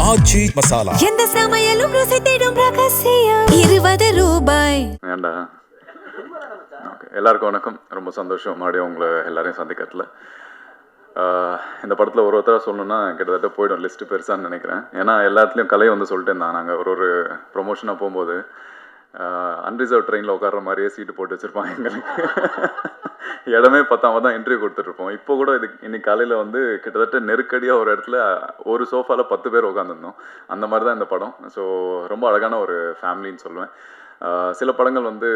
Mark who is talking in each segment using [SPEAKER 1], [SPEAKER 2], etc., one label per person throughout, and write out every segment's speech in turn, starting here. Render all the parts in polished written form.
[SPEAKER 1] ஆச்சி மசாலா.
[SPEAKER 2] எந்த சமையலும் ருசி தேடும் ரகசியம் 20 ரூபாய்.
[SPEAKER 3] ஏண்டா எல்லாருக்கும் வணக்கம். ரொம்ப சந்தோஷம் மறுபடியும் உங்களை எல்லாரையும் சந்திக்கிறதுல. இந்த படத்தில் ஒருத்தராக சொல்லணுன்னா கிட்டத்தட்ட போய்டும் லிஸ்ட்டு பெருசான்னு நினைக்கிறேன். ஏன்னா எல்லாத்துலேயும் கலையை வந்து சொல்லிட்டு இருந்தான். நாங்கள் ஒரு ப்ரொமோஷனாக போகும்போது அன்ரிசர்வ் ட்ரெயினில் உட்கார்ற மாதிரியே சீட்டு போட்டு வச்சுருப்பாங்க எங்களுக்கு. இடமே பத்தாம தான் இன்டர்வியூ கொடுத்துட்ருப்போம். இப்போ கூட இன்னைக்கு காலையில் வந்து கிட்டத்தட்ட நெருக்கடியாக ஒரு இடத்துல ஒரு சோஃபாவில் 10 பேர் உட்காந்துருந்தோம். அந்த மாதிரி தான் இந்த படம். ஸோ ரொம்ப அழகான ஒரு ஃபேமிலின்னு சொல்லுவேன். சில படங்கள் வந்து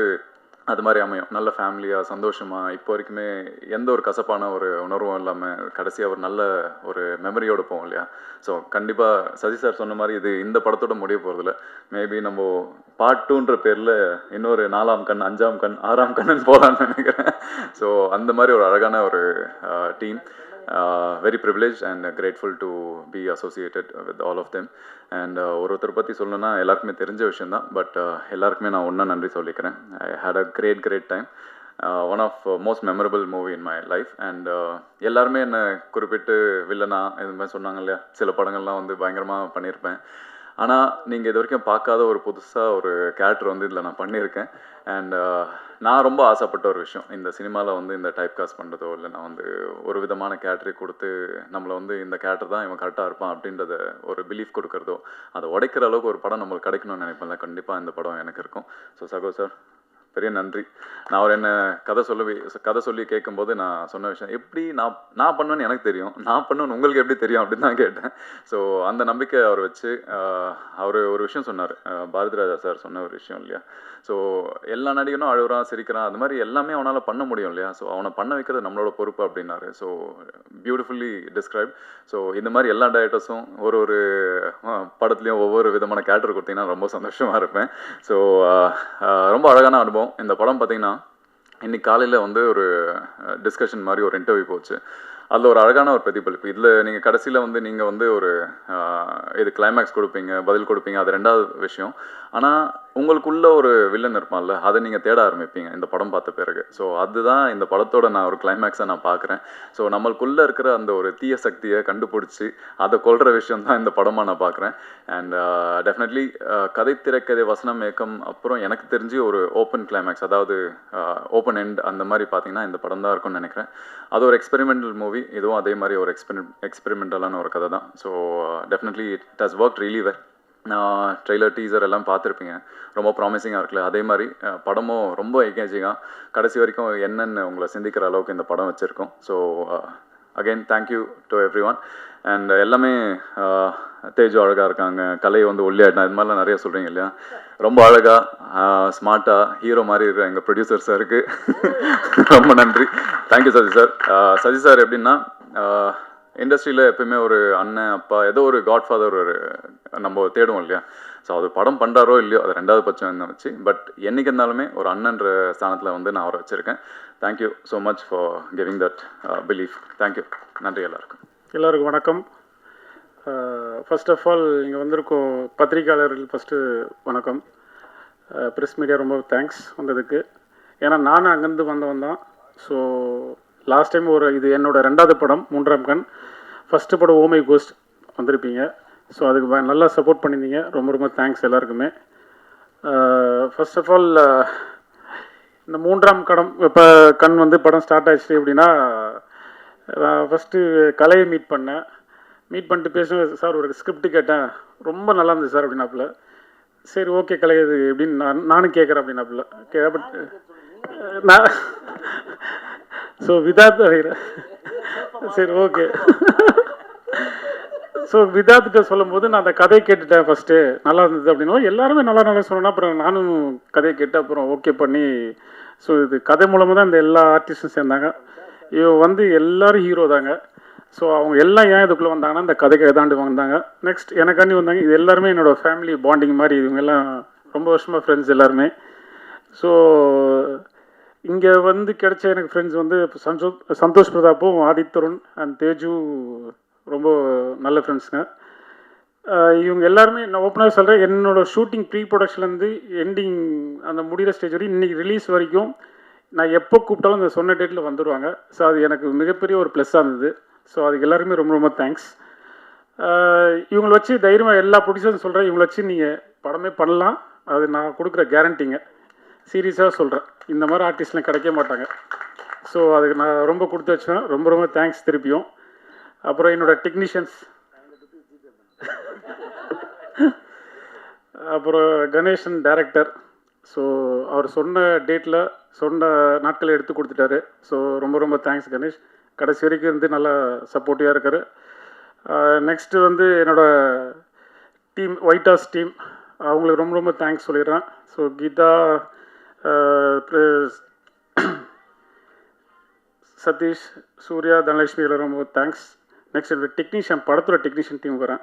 [SPEAKER 3] அது மாதிரி அமையும், நல்ல ஃபேமிலியாக சந்தோஷமாக இப்போ வரைக்குமே எந்த ஒரு கசப்பான ஒரு உணர்வும் இல்லாமல் கடைசியாக ஒரு நல்ல ஒரு மெமரியோடு போவோம் இல்லையா. ஸோ கண்டிப்பாக சசி சார் சொன்ன மாதிரி இது இந்த படத்தோட முடிய போகிறதில்ல. மேபி நம்ம பார்ட் 2ன்ற பேரில் இன்னொரு 4ஆம் கண் 5ஆம் கண் 6ஆம் கண்ணுன்னு போகலான்னு நினைக்கிறேன். ஸோ அந்த மாதிரி ஒரு அழகான ஒரு team. Very privileged and grateful to be associated with all of them. And ஒருத்தர் பற்றி சொல்லணும்னா எல்லாருக்குமே தெரிஞ்ச விஷயந்தான். பட் எல்லாருக்குமே நான் ஒன்றா நன்றி சொல்லிக்கிறேன். I had a great time. One of most memorable movie in my life. And எல்லாருமே என்னை குறிப்பிட்டு வில்லனா இது மாதிரி சொன்னாங்க இல்லையா. சில படங்கள்லாம் வந்து பயங்கரமாக பண்ணியிருப்பேன். ஆனால் நீங்கள் இது வரைக்கும் பார்க்காத ஒரு புதுசாக ஒரு கேரக்டர் வந்து இதில் நான் பண்ணியிருக்கேன். அண்ட் நான் ரொம்ப ஆசைப்பட்ட ஒரு விஷயம், இந்த சினிமாவில் வந்து இந்த டைப் காஸ்ட் பண்ணுறதோ இல்லை நான் வந்து ஒரு விதமான கேரக்டரை கொடுத்து நம்மளை வந்து இந்த கேரக்டர் தான் இவன் கரெக்டாக இருப்பான் அப்படின்றத ஒரு பிலீஃப் கொடுக்குறதோ அதை உடைக்கிற அளவுக்கு ஒரு படம் நம்மளுக்கு கிடைக்கணும்னு நினைப்பேன்ல. கண்டிப்பாக இந்த படம் எனக்கு இருக்கும். ஸோ சகோ சார் பெரிய நன்றி. நான் அவர் என்ன கதை சொல்லி கேட்கும்போது நான் சொன்ன விஷயம் எப்படி நான் பண்ணுவேன்னு எனக்கு தெரியும், நான் பண்ணுவேன்னு உங்களுக்கு எப்படி தெரியும் அப்படின்னு தான் கேட்டேன். ஸோ அந்த நம்பிக்கை அவர் வச்சு அவர் ஒரு விஷயம் சொன்னார், பாரதி ராஜா சார் சொன்ன ஒரு விஷயம் இல்லையா. ஸோ எல்லா நடிகனும் அழுகுறான் சிரிக்கிறான் அது மாதிரி எல்லாமே அவனால் பண்ண முடியும் இல்லையா. ஸோ அவனை பண்ண வைக்கிறது நம்மளோட பொறுப்பு அப்படின்னாரு. So beautifully describe. ஸோ இந்த மாதிரி எல்லா டைரக்டர்ஸும் ஒரு படத்துலையும் ஒவ்வொரு விதமான கேரக்டர் கொடுத்தீங்கன்னா ரொம்ப சந்தோஷமாக இருப்பேன். ஸோ ரொம்ப அழகான அனுபவம். இந்த படம் பார்த்தீங்கன்னா இன்னைக்கு காலையில் வந்து ஒரு டிஸ்கஷன் மாதிரி ஒரு இன்டர்வியூ போச்சு. அதில் ஒரு அழகான ஒரு பிரதிபலிப்பு. இதில் நீங்கள் கடைசியில் வந்து நீங்கள் வந்து ஒரு இது கிளைமேக்ஸ் கொடுப்பீங்க, பதில் கொடுப்பீங்க, அது ரெண்டாவது விஷயம். ஆனால் உங்களுக்குள்ள ஒரு வில்லன் இருப்பான்ல, அதை நீங்கள் தேட ஆரம்பிப்பீங்க இந்த படம் பார்த்த பிறகு. ஸோ அதுதான் இந்த படத்தோட நான் ஒரு கிளைமேக்ஸை நான் பார்க்குறேன். ஸோ நம்மளுக்குள்ளே இருக்கிற அந்த ஒரு தீய சக்தியை கண்டுபிடிச்சி அதை கொள்கிற விஷயம் தான் இந்த படமாக நான் பார்க்குறேன். அண்ட் டெஃபினெட்லி கதை திரைக்கதை வசனம் இயக்கம் அப்புறம் எனக்கு தெரிஞ்சு ஒரு ஓப்பன் கிளைமேக்ஸ், அதாவது ஓப்பன் எண்ட் அந்த மாதிரி பார்த்தீங்கன்னா இந்த படம் தான் இருக்கும்னு நினைக்கிறேன். அது ஒரு எக்ஸ்பெரிமெண்டல் மூவி, இதுவும் அதே மாதிரி ஒரு எக்ஸ்பெரிமெண்டலான ஒரு கதை தான். So definitely it has work really well. நான் ட்ரெய்லர் டீசர் எல்லாம் பார்த்துருப்பீங்க, ரொம்ப ப்ராமிசிங்காக இருக்குல்ல. அதே மாதிரி படமும் ரொம்ப எங்கேஜிங்காக கடைசி வரைக்கும் என்னென்னு உங்களை சிந்திக்கிற அளவுக்கு இந்த படம் வச்சுருக்கோம். So again thank you to every one. And எல்லாமே தேஜு அழகாக இருக்காங்க, கலை வந்து ஒல்லியாயிட்டான், இது மாதிரிலாம் நிறைய சொல்கிறீங்க இல்லையா. ரொம்ப அழகாக ஸ்மார்ட்டாக ஹீரோ மாதிரி இருக்கிற எங்கள் ப்ரொடியூசர் சாருக்கு ரொம்ப நன்றி. Thank you Sasi sir. Sasi sir எப்படின்னா இண்டஸ்ட்ரியில் எப்பயுமே ஒரு அண்ணன் அப்பா ஏதோ ஒரு காட்ஃபாதர் ஒரு நம்ம தேடுவோம் இல்லையா. ஸோ அது படம் பண்ணுறாரோ இல்லையோ அது ரெண்டாவது பட்சம் என்ன வச்சு, பட் என்றைக்கு இருந்தாலுமே ஒரு அண்ணன்ற ஸ்தானத்தில் வந்து நான் அவரை வச்சுருக்கேன். Thank you so much for giving that belief. Thank you. நன்றி எல்லாருக்கும்.
[SPEAKER 4] எல்லோருக்கும் வணக்கம். ஃபர்ஸ்ட் ஆஃப் ஆல் இங்கே வந்திருக்கோம் பத்திரிகையாளர்கள் ஃபஸ்ட்டு வணக்கம். ப்ரெஸ் மீடியா ரொம்ப தேங்க்ஸ் வந்ததுக்கு. ஏன்னா நானும் அங்கேருந்து வந்தவன் தான். ஸோ லாஸ்ட் டைம் இது என்னோடய 2வது படம் 3ஆம் கண். ஃபஸ்ட்டு படம் ஓமை கோஸ்ட் வந்திருப்பீங்க. ஸோ அதுக்கு நல்லா சப்போர்ட் பண்ணியிருந்தீங்க. ரொம்ப தேங்க்ஸ் எல்லாருக்குமே. ஃபர்ஸ்ட் ஆஃப் ஆல் இந்த 3ஆம் கண் வந்து படம் ஸ்டார்ட் ஆகிடுச்சு அப்படின்னா ஃபஸ்ட்டு கலையை மீட் பண்ணிட்டு பேசுவேன். சார் ஒரு ஸ்கிரிப்ட் கேட்டேன், ரொம்ப நல்லா இருந்தது சார் அப்படின்னாப்புல. சரி ஓகே கலை இது எப்படின்னு நானும் கேட்குறேன் அப்படின்னாப்புல. பட் நான் ஸோ விதாத் சரி ஓகே. ஸோ விதாத்திட்ட சொல்லும்போது நான் அந்த கதையை கேட்டுட்டேன். ஃபஸ்ட்டு நல்லா இருந்தது அப்படின்னா எல்லாருமே நல்லா சொன்னோன்னா அப்புறம் நானும் கதையை கேட்டு அப்புறம் ஓகே பண்ணி. ஸோ இது கதை மூலமாக தான் இந்த எல்லா ஆர்டிஸ்டும் சேர்ந்தாங்க. வந்து எல்லோரும் ஹீரோ தாங்க. ஸோ அவங்க எல்லாம் ஏன் இதுக்குள்ளே வந்தாங்கன்னா இந்த கதைக்கு எதாண்டு வந்தாங்க. நெக்ஸ்ட் எனக்காண்டி வந்தாங்க. இது எல்லாருமே என்னோடய ஃபேமிலி பாண்டிங் மாதிரி. இவங்க எல்லாம் ரொம்ப வருஷமாக ஃப்ரெண்ட்ஸ் எல்லாருமே. ஸோ இங்கே வந்து கிடைச்ச எனக்கு ஃப்ரெண்ட்ஸ் வந்து சந்தோஷ் பிரதாப்பும் ஆதித்தருண் அண்ட் தேஜு ரொம்ப நல்ல ஃப்ரெண்ட்ஸுங்க. இவங்க எல்லாருமே நான் ஓப்பனாக சொல்கிறேன், என்னோடய ஷூட்டிங் ப்ரீ ப்ரொடக்ஷன்லேருந்து எண்டிங் அந்த முடிகிற ஸ்டேஜ் வரைக்கும் இன்றைக்கி ரிலீஸ் வரைக்கும் நான் எப்போ கூப்பிட்டாலும் அந்த சொன்ன டேட்டில் வந்துடுவாங்க. ஸோ அது எனக்கு மிகப்பெரிய ஒரு ப்ளஸ்ஸாக இருந்தது. ஸோ அதுக்கு எல்லாருமே ரொம்ப தேங்க்ஸ். இவங்களை வச்சு தைரியமாக எல்லா ப்ரொடியூசரும் சொல்கிறேன், இவங்களை வச்சு நீங்கள் படமே பண்ணலாம், அது நான் கொடுக்குற கேரண்டிங்க. சீரியஸாக சொல்கிறேன், இந்த மாதிரி ஆர்டிஸ்ட்லாம் கிடைக்க மாட்டாங்க. ஸோ அதுக்கு நான் ரொம்ப கொடுத்து வச்சேன். ரொம்ப ரொம்ப தேங்க்ஸ் திருப்பியும். அப்புறம் என்னோடய டெக்னீஷியன்ஸ், அப்புறம் கணேசன் டைரக்டர். ஸோ அவர் சொன்ன டேட்டில் சொன்ன நாட்களை எடுத்து கொடுத்துட்டாரு. ஸோ ரொம்ப ரொம்ப தேங்க்ஸ் கணேஷ். கடைசி வரைக்கும் இருந்து நல்லா சப்போர்ட்டிவாக இருக்கார். நெக்ஸ்ட்டு வந்து என்னோடய டீம், ஒயிட் ஹவுஸ் டீம், அவங்களுக்கு ரொம்ப ரொம்ப தேங்க்ஸ் சொல்லிடுறேன். ஸோ கீதா, சதீஷ், சூர்யா, தனலட்சுமி எல்லாம் ரொம்ப தேங்க்ஸ். நெக்ஸ்ட் என்னோடய டெக்னீஷியன், படத்தோட டெக்னீஷியன் டீம் வரேன்.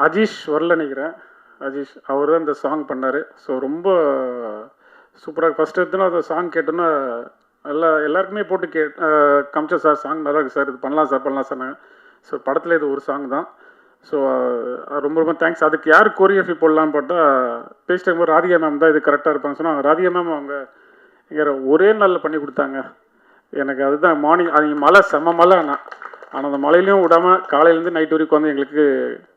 [SPEAKER 4] அஜீஷ் வரல நினைக்கிறேன். அஜீஷ் அவர் தான் இந்த சாங் பண்ணார். ஸோ ரொம்ப சூப்பராக ஃபஸ்ட்டு எடுத்துனா அந்த சாங் கேட்டோன்னா எல்லாருக்குமே போட்டு காமிச்சேன். சார் சாங் நல்லா இருக்குது சார், இது பண்ணலாம் சார் பண்ணலாம் சார். ஸோ படத்தில் இது ஒரு சாங் தான். ஸோ ரொம்ப ரொம்ப தேங்க்ஸ். அதுக்கு யார் கோரியோகிராஃபி போடலான்னு பார்த்தா பேசிட்டு இருக்கும்போது ராதிகா மேம் தான் இது கரெக்டாக இருப்பாங்க சொன்னால், ராதிகா மேம் அவங்க இங்கே ஒரே நாளில் பண்ணி கொடுத்தாங்க. எனக்கு அதுதான் மார்னிங், அது மழை, செம்ம மழை. ஆனால் அந்த மழையிலையும் விடாமல் காலையிலேருந்து நைட் வரைக்கும் வந்து எங்களுக்கு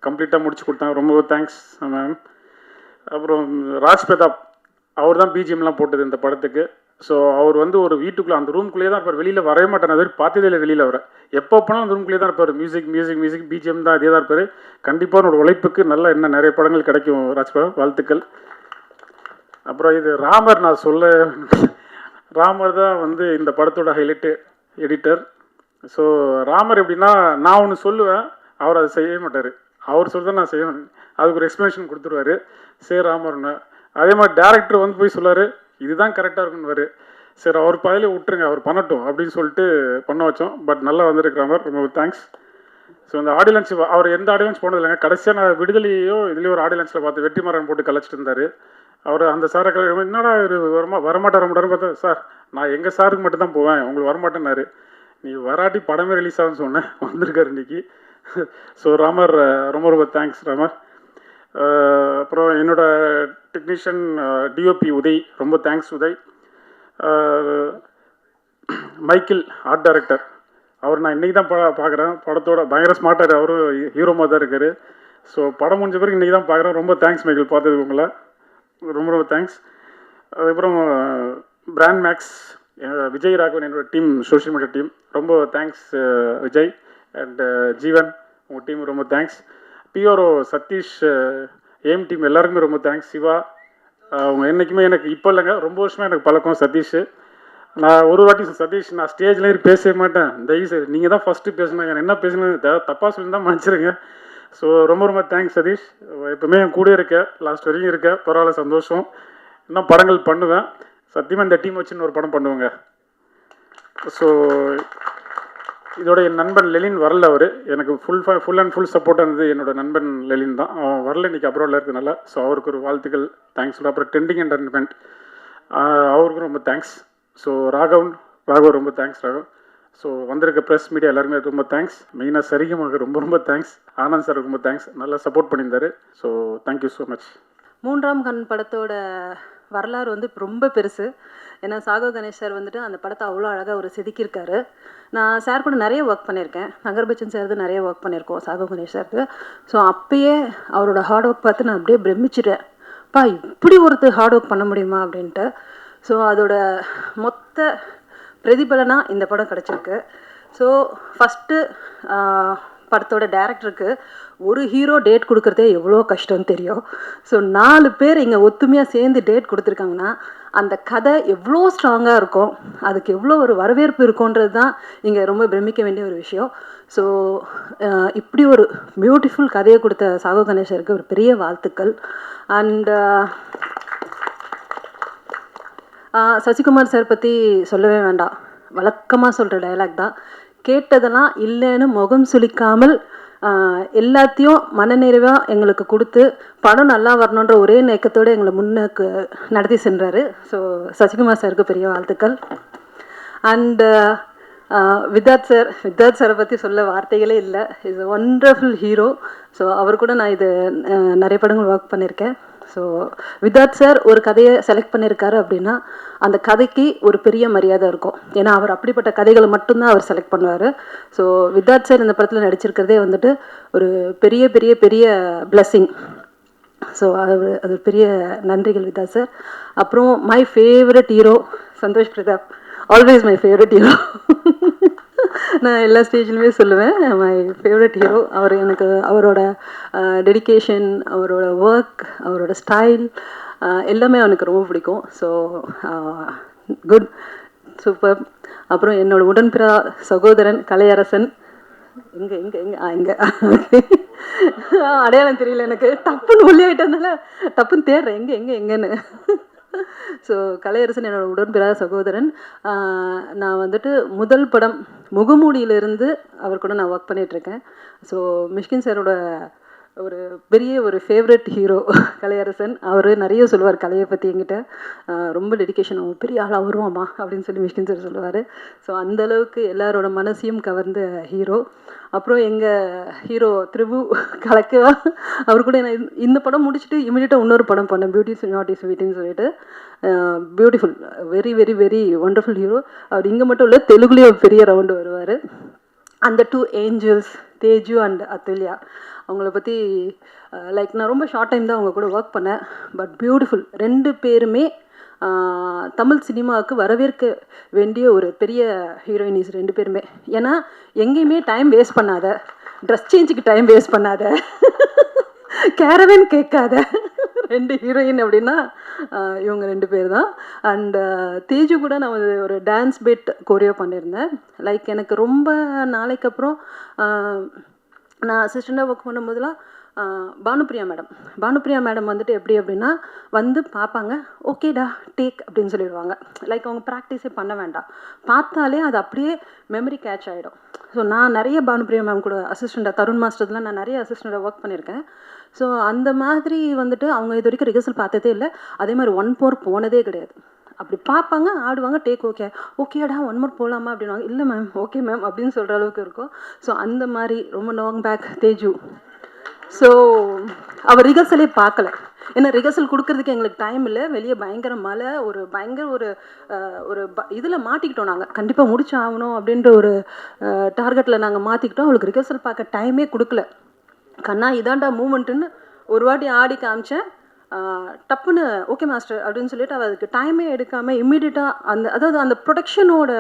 [SPEAKER 4] கம்ப்ளீட்டாக முடிச்சு கொடுத்தாங்க. ரொம்ப தேங்க்ஸ் மேம். அப்புறம் ராஜ் பிரதாப், அவர் தான் பிஜிஎம்லாம் போட்டது இந்த படத்துக்கு. ஸோ அவர் வந்து ஒரு வீட்டுக்குள்ளே அந்த ரூம்குள்ளேயே தான் இருப்பார், வெளியில் வரவே மாட்டார். அது வரைக்கும் பார்த்ததே இல்லை வெளியில் வர. எப்போ போனாலும் அந்த ரூம்குள்ளேயே தான் இருப்பார். மியூசிக் பிஜிஎம் தான், அதே தான் இருப்பார். கண்டிப்பாக என்னோட உழைப்புக்கு நல்ல இன்னும் நிறைய படங்கள் கிடைக்கும் ராஜ் பிரதாப், வாழ்த்துக்கள். அப்புறம் இது ராமர், நான் சொல்ல ராமர் தான் வந்து இந்த படத்தோட ஹைலைட்டு எடிட்டர். ஸோ ராமர் எப்படின்னா, நான் ஒன்று சொல்லுவேன், அவர் அதை செய்ய மாட்டார். அவர் சொல்லுதான் நான் செய்வேன், அதுக்கு ஒரு எக்ஸ்ப்ளனேஷன் கொடுத்துருவாரு. சரி ராமர்னு. அதே மாதிரி டேரக்டர் வந்து போய் சொல்லார், இதுதான் கரெக்டாக இருக்குன்னு. சரி அவர் பாதையிலே விட்டுருங்க, அவர் பண்ணட்டும் அப்படின்னு சொல்லிட்டு பண்ண வச்சோம். பட் நல்லா வந்திருக்கு ராமர், ரொம்ப தேங்க்ஸ். ஸோ இந்த ஆடியோ லான்ச் அவர் எந்த ஆடியோ லான்ச் போனது இல்லைங்க. கடைசியாக நான் விடுதலையோ இதுலேயும் ஒரு ஆடியோ லான்ச்சில் பார்த்து வெற்றிமாறன் போட்டு கலைச்சிட்டு இருந்தார். அவர் அந்த சாரை என்னடா வரமாட்டார் பார்த்தா, சார் நான் எங்கள் சாருக்கு மட்டும் தான் போவேன், உங்களுக்கு வரமாட்டேன்னாரு. நீ வராட்டி படமே ரிலீஸ் ஆகுன்னு சொன்னேன், வந்திருக்காரு இன்னைக்கு. ஸோ ராமர் ரொம்ப ரொம்ப தேங்க்ஸ் ராமர். அப்புறம் என்னோடய டெக்னீஷியன் டிஓபி உதய், ரொம்ப thanks Uday. Michael art director, அவர் நான் இன்றைக்கி தான் பார்க்குறேன். படத்தோட பயங்கர ஸ்மார்ட்டாக, அவரும் ஹீரோமாக தான் இருக்கார். ஸோ படம் முடிஞ்ச பிறகு இன்றைக்கி தான் பார்க்குறேன். ரொம்ப தேங்க்ஸ் மைக்கிள், பார்த்தது உங்களை ரொம்ப ரொம்ப தேங்க்ஸ். அதுக்கப்புறம் பிராண்ட் மேக்ஸ், விஜய் ராகவன், என்னோடய டீம், சோஷியல் மீடியா டீம், ரொம்ப தேங்க்ஸ் விஜய் அண்ட் ஜீவன், உங்கள் டீம் ரொம்ப தேங்க்ஸ். பிஆர்ஓ சதீஷ், ஏம் டீம் எல்லாருக்குமே ரொம்ப தேங்க்ஸ். சிவா, அவங்க என்றைக்குமே எனக்கு இப்போ இல்லைங்க, ரொம்ப வருஷமாக எனக்கு பழக்கம் சதீஷ். நான் ஒரு வாட்டி சதீஷ், நான் ஸ்டேஜ்லேயும் பேசவே மாட்டேன், தயவுசெய்து நீங்கள் தான் ஃபஸ்ட்டு பேசணும், எனக்கு என்ன பேசணும் தப்பாக சொல்லி தான் மன்னிச்சிருங்க. ஸோ ரொம்ப ரொம்ப தேங்க்ஸ் சதீஷ். எப்போவுமே என் கூட இருக்க, லாஸ்ட் வரைக்கும் இருக்க, பரவாயில்ல, சந்தோஷம். இன்னும் படங்கள் பண்ணுவேன் சத்தியமாக, இந்த டீம் வச்சு இன்னொரு படம் பண்ணுவேங்க. ஸோ இதோட என் நண்பன் லெலின் வரல, அவர் எனக்கு ஃபுல் அண்ட் ஃபுல் சப்போர்ட்டாக இருந்தது. என்னோட நண்பன் லெலின் தான், அவன் வரல இன்றைக்கி, அப்ராடில் இருக்கிறதுனால. ஸோ அவருக்கு ஒரு வாழ்த்துக்கள், தேங்க்ஸ். அப்புறம் ட்ரெண்டிங் என்டர்டைன்மெண்ட், அவருக்கும் ரொம்ப தேங்க்ஸ். ஸோ ராகவ் ரொம்ப தேங்க்ஸ் ராகவ். ஸோ வந்திருக்க ப்ரெஸ் மீடியா எல்லாருமே ரொம்ப தேங்க்ஸ். மெயினாக சரிகமாக ரொம்ப ரொம்ப தேங்க்ஸ். ஆனந்த் சார் ரொம்ப தேங்க்ஸ், நல்லா சப்போர்ட் பண்ணியிருந்தார். So thank you so much.
[SPEAKER 1] மூன்றாம் கண் படத்தோட வரலாறு வந்து ரொம்ப பெருசு. ஏன்னா சாகோ கணேஷ் சார் வந்துட்டு அந்த படத்தை அவ்வளோ அழகாக ஒரு செதுக்கியிருக்காரு. நான் சார் கூட நிறைய ஒர்க் பண்ணியிருக்கேன், நகர்பச்சன் சார் நிறைய ஒர்க் பண்ணியிருக்கோம் சாகோ கணேஷ் சாருக்கு. ஸோ அப்பயே அவரோட ஹார்ட் ஒர்க் பார்த்து நான் அப்படியே பிரமிச்சிட்டேன், பா இப்படி ஒருத்தர் ஹார்ட் ஒர்க் பண்ண முடியுமா அப்படின்ட்டு. ஸோ அதோட மொத்த பிரதிபலனாக இந்த படம் கிடச்சிருக்கு. ஸோ ஃபஸ்ட்டு படத்தோட டைரக்டருக்கு ஒரு ஹீரோ டேட் கொடுக்குறதே எவ்வளோ கஷ்டம்னு தெரியும். ஸோ 4 பேர் இங்கே ஒத்துமையாக சேர்ந்து டேட் கொடுத்துருக்காங்கன்னா அந்த கதை எவ்வளோ ஸ்ட்ராங்காக இருக்கும், அதுக்கு எவ்வளோ ஒரு வரவேற்பு இருக்குன்றது தான் இங்கே ரொம்ப பிரமிக்க வேண்டிய ஒரு விஷயம். ஸோ இப்படி ஒரு பியூட்டிஃபுல் கதையை கொடுத்த சாகோ கணேசருக்கு ஒரு பெரிய வாழ்த்துக்கள். அண்ட் சசிகுமார் சார் பற்றி சொல்லவே வேண்டாம், வழக்கமாக சொல்கிற டைலாக் தான், கேட்டதெல்லாம் இல்லைன்னு முகம் சுளிக்காமல் எல்லாத்தையும் மனநிறைவாக எங்களுக்கு கொடுத்து படம் நல்லா வரணுன்ற ஒரே நோக்கத்தோடு எங்களை முன்னுக்கு நடத்தி சென்றார். ஸோ சசிகுமார் சாருக்கு பெரிய வாழ்த்துக்கள். அண்டு வித்தார்த் சாரை பற்றி சொல்ல வார்த்தைகளே இல்லை, is a wonderful hero. So அவர் கூட நான் இது நிறைய படங்கள் ஒர்க் பண்ணியிருக்கேன். ஸோ விதார்த் சார் ஒரு கதையை செலக்ட் பண்ணியிருக்காரு அப்படின்னா அந்த கதைக்கு ஒரு பெரிய மரியாதை இருக்கும். ஏன்னா அவர் அப்படிப்பட்ட கதைகளை மட்டும்தான் அவர் செலக்ட் பண்ணுவார். ஸோ விதார்த் சார் இந்த படத்தில் நடிச்சிருக்கிறதே வந்துட்டு ஒரு பெரிய பெரிய பெரிய பிளெஸ்ஸிங். ஸோ அது பெரிய நன்றிகள் விதார்த் சார். அப்புறம் my favourite hero Santhosh Prathap, always my favourite hero. நான் எல்லா ஸ்டேஜ்லையுமே சொல்லுவேன் மை ஃபேவரட் ஹீரோ. அவர் எனக்கு அவரோட டெடிகேஷன், அவரோட ஒர்க், அவரோட ஸ்டைல் எல்லாமே அவனுக்கு ரொம்ப பிடிக்கும். So good, super. அப்புறம் என்னோட உடன்பிறா சகோதரன் கலையரசன், இங்கே அடையாளம் தெரியல எனக்கு, டப்புன்னு ஒல்லி ஆகிட்டதுனால டப்புன்னு தேடுறேன் எங்கேன்னு. ஸோ கலையரசன் என்னோட உடன்பிறா சகோதரன். நான் வந்துட்டு முதல் படம் முகமூடியிலிருந்து அவர் கூட நான் ஒர்க் பண்ணிகிட்ருக்கேன். ஸோ மிஷ்கின் சாரோட ஒரு ஃபேவரட் ஹீரோ கலையரசன். அவர் நிறைய சொல்லுவார் கலையை பற்றி என்கிட்ட. ரொம்ப டெடிகேஷன், அவன் பெரிய ஆளாக வருவாமா அப்படின்னு சொல்லி மிஷ்கின் சார் சொல்லுவார். ஸோ அந்தளவுக்கு எல்லாரோட மனசையும் கவர்ந்த ஹீரோ. அப்புறம் எங்கள் ஹீரோ திரிபு கலக்கவா, அவர் கூட நான் இந்த படம் முடிச்சுட்டு இமீடியட்டாக இன்னொரு படம் பண்ணேன், பியூட்டிஸ் நாட் இஸ் ஸ்வீட்னு சொல்லிட்டு. Beautiful, very very very wonderful hero. அவர் இங்கே மட்டும் இல்லை, தெலுங்குலேயும் பெரிய ரவுண்டு வருவார். அந்த 2 ஏஞ்சல்ஸ் தேஜு அண்ட் அதுல்யா, அவங்கள பற்றி லைக் நான் ரொம்ப ஷார்ட் டைம் தான் அவங்க கூட ஒர்க் பண்ணேன். பட் பியூட்டிஃபுல், 2 பேருமே தமிழ் சினிமாவுக்கு வரவேற்க வேண்டிய ஒரு பெரிய ஹீரோயினிஸ் 2 பேருமே. ஏன்னா எங்கேயுமே டைம் வேஸ்ட் பண்ணாத, ட்ரெஸ் சேஞ்சுக்கு டைம் வேஸ்ட் பண்ணாத, கேரவன் கேட்காத 2 ஹீரோயின் அப்படின்னா இவங்க 2 பேர் தான். அண்ட் தேஜு கூட நான் ஒரு டான்ஸ் பிட் கோரியோ பண்ணியிருந்தேன். லைக் எனக்கு ரொம்ப நாளைக்கு அப்புறம் நான் அசிஸ்டண்ட்டாக ஒர்க் பண்ணும்போதெல்லாம் பானுப்பிரியா மேடம் வந்துட்டு எப்படி அப்படின்னா வந்து பார்ப்பாங்க, ஓகேடா டேக் அப்படின்னு சொல்லிடுவாங்க. லைக் அவங்க ப்ராக்டிஸே பண்ண வேண்டாம், பார்த்தாலே அது அப்படியே மெமரி கேட்ச் ஆகிடும். ஸோ நான் நிறைய பானுப்பிரியா மேம் கூட அசிஸ்டண்ட்டாக, தருண் மாஸ்டர்லாம் நான் நிறைய அசிஸ்டண்ட்டாக ஒர்க் பண்ணியிருக்கேன். ஸோ அந்த மாதிரி வந்துட்டு அவங்க இது வரைக்கும் ரிஹர்சல் பார்த்ததே இல்லை. அதே மாதிரி 1 more போனதே கிடையாது. அப்படி பார்ப்பாங்க, ஆடுவாங்க, டேக் ஓகேடா 1 more போகலாமா அப்படின்வாங்க, இல்லை மேம் ஓகே மேம் அப்படின்னு சொல்கிற அளவுக்கு இருக்கும். ஸோ அந்த மாதிரி ரொம்ப லாங் பேக் தேஜு. ஸோ அவர் ரிஹர்சலே பார்க்கல, ஏன்னா ரிஹர்சல் கொடுக்கறதுக்கு எங்களுக்கு டைம் இல்லை. வெளியே பயங்கர மழை, ஒரு இதில் மாட்டிக்கிட்டோம். நாங்கள் கண்டிப்பாக முடிச்சு ஆகணும் அப்படின்ற ஒரு டார்கெட்டில் நாங்கள் மாற்றிக்கிட்டோம். அவளுக்கு ரிஹர்சல் பார்க்க டைமே கொடுக்கல. கண்ணா இதாண்டா மூமெண்ட்டுன்னு ஒரு வாட்டி ஆடி காமிச்சேன். டப்புன்னு ஓகே மாஸ்டர் அப்படின்னு சொல்லிட்டு அவள் அதுக்கு டைமே எடுக்காமல் இம்மீடியட்டாக அதாவது அந்த ப்ரொடக்ஷனோட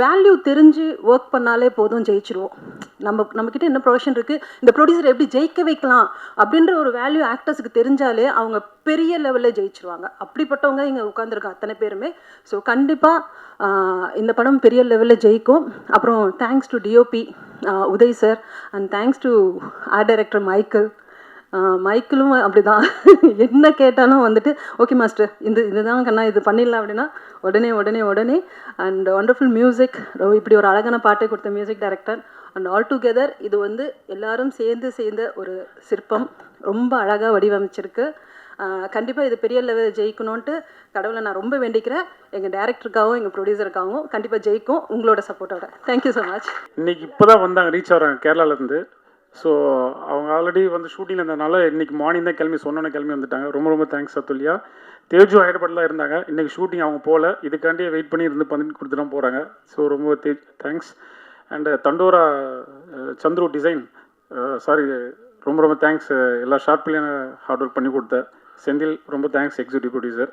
[SPEAKER 1] வேல்யூ தெரிஞ்சு ஒர்க் பண்ணாலே போதும், ஜெயிச்சிருவோம். நம்மக்கிட்ட என்ன ப்ரொடக்ஷன் இருக்குது, இந்த ப்ரொடியூசர் எப்படி ஜெயிக்க வைக்கலாம் அப்படின்ற ஒரு வேல்யூ ஆக்டர்ஸுக்கு தெரிஞ்சாலே அவங்க பெரிய லெவலில் ஜெயிச்சிருவாங்க. அப்படிப்பட்டவங்க இங்கே உட்காந்துருக்காங்க அத்தனை பேருமே. ஸோ கண்டிப்பாக இந்த படம் பெரிய லெவலில் ஜெயிக்கும். அப்புறம் thanks to DOP Uday sir and thanks to art director மைக்கிளும் அப்படி தான். என்ன கேட்டாலும் வந்துட்டு ஓகே மாஸ்டர் இதுதான் கண்ணா இது பண்ணிடலாம் அப்படின்னா உடனே அண்ட் ஒண்டர்ஃபுல் மியூசிக். இப்படி ஒரு அழகான பாட்டை கொடுத்த music director and all together இது வந்து எல்லாரும் சேர்ந்த ஒரு சிற்பம், ரொம்ப அழகாக வடிவமைச்சிருக்கு. கண்டிப்பாக இது பெரிய லெவலில் ஜெயிக்கணும்ன்ட்டு கடவுளை நான் ரொம்ப வேண்டிக்கிறேன். எங்கள் டேரக்டருக்காகவும் எங்கள் ப்ரொடியூசருக்காகவும் கண்டிப்பாக ஜெயிக்கும் உங்களோட சப்போர்ட்டோட. Thank you so much.
[SPEAKER 4] இன்றைக்கி இப்போ தான் வந்தாங்க, ரீச் ஆகிறாங்க கேரளாவிலேருந்து. ஸோ அவங்க ஆல்ரெடி வந்து ஷூட்டிங்கில் இருந்ததுனால இன்றைக்கி மார்னிங் தான் கிளம்பி வந்துட்டாங்க. ரொம்ப தேங்க்ஸ் அதுல்யா. தேஜு ஹைதராபாத்தில் இருந்தாங்க, இன்றைக்கி ஷூட்டிங் அவங்க போகல, இதுக்காண்டியே வெயிட் பண்ணி கொடுத்து தான் போகிறாங்க. ஸோ ரொம்ப thanks. And Thandora Chandru design ரொம்ப தேங்க்ஸ். எல்லா ஷார்ட் பிள்ளைங்க ஹார்ட் ஒர்க் பண்ணி கொடுத்த செந்தில் ரொம்ப thanks, executive producer.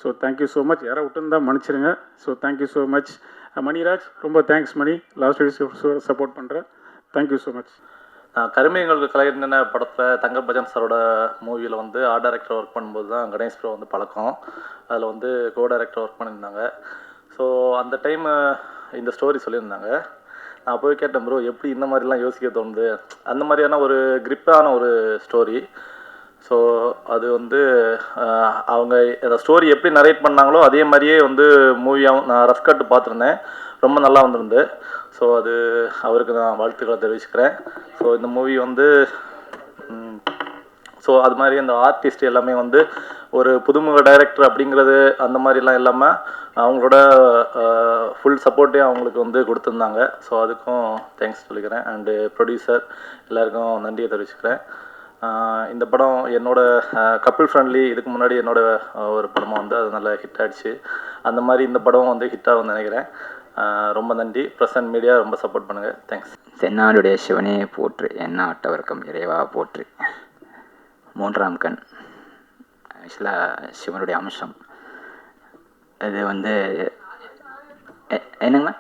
[SPEAKER 4] So thank you so much. யாராவது விட்டுருந்தா மன்னிச்சிருங்க. So thank you so much. Maniraj ரொம்ப தேங்க்ஸ் மணி, லாஸ்ட் சப்போர்ட் பண்ணுறேன். Thank you so much.
[SPEAKER 5] கருமையங்களுக்கு கலைஞன படத்தில் தங்கர் பஜன் சாரோட மூவியில் வந்து ஆர்ட் டைரக்டர் ஒர்க் பண்ணும்போது தான் கணேஷ் ப்ரோ வந்து பழக்கம். அதில் வந்து கோ டைரக்டர் ஒர்க் பண்ணியிருந்தாங்க. ஸோ அந்த டைம் இந்த ஸ்டோரி சொல்லியிருந்தாங்க. நான் போய் கேட்டேன், ப்ரோ எப்படி இந்த மாதிரிலாம் யோசிக்க தோணுது, அந்த மாதிரியான ஒரு கிரிப்பான ஒரு ஸ்டோரி. ஸோ அது வந்து அவங்க அந்த ஸ்டோரி எப்படி நரேட் பண்ணாங்களோ அதே மாதிரியே வந்து மூவியாகவும் நான் ரஃப் கட்டு பார்த்துருந்தேன், ரொம்ப நல்லா வந்திருந்து. ஸோ அது அவருக்கு நான் வாழ்த்துக்களை தெரிவிச்சுக்கிறேன். ஸோ இந்த மூவி வந்து ஸோ அது மாதிரி அந்த ஆர்டிஸ்ட் எல்லாமே வந்து ஒரு புதுமுக டைரக்டர் அப்படிங்கிறது அந்த மாதிரிலாம் இல்லாமல் அவங்களோட ஃபுல் சப்போர்ட்டே அவங்களுக்கு வந்து கொடுத்துருந்தாங்க. ஸோ அதுக்கும் தேங்க்ஸ் சொல்லிக்கிறேன். அண்டு ப்ரொடியூசர் எல்லாருக்கும் நன்றியை தெரிவிச்சுக்கிறேன். இந்த படம் என்னோட கப்பிள் ஃப்ரெண்ட்லி இதுக்கு முன்னாடி என்னோட ஒரு படமாக வந்து அது நல்லா ஹிட் ஆகிடுச்சு. அந்த மாதிரி இந்த படம் வந்து ஹிட்டாகும்னு நினைக்கிறேன். ரொம்ப நன்றி. பிரசன்ட் மீடியா ரொம்ப சப்போர்ட் பண்ணுங்கள். தேங்க்ஸ்.
[SPEAKER 6] தென்னாடுடைய சிவனே போற்று, எண்ணாட்டவர்க்கம் இறைவா போற்று. மூன்றாம் கண் ஆக்சுவலாக சிவனுடைய அம்சம். அது வந்து என்னங்கண்ணா?